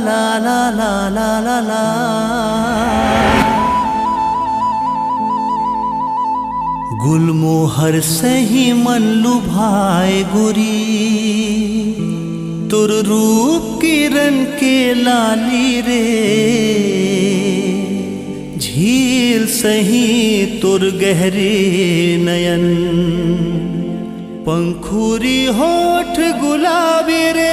ला ला ला ला ला ला। गुलमोहर सही मन लुभाए गोरी, तुर रूप किरण के लाली रे। झील सही तुर गहरे नयन, पंखुरी होठ गुलाबी रे।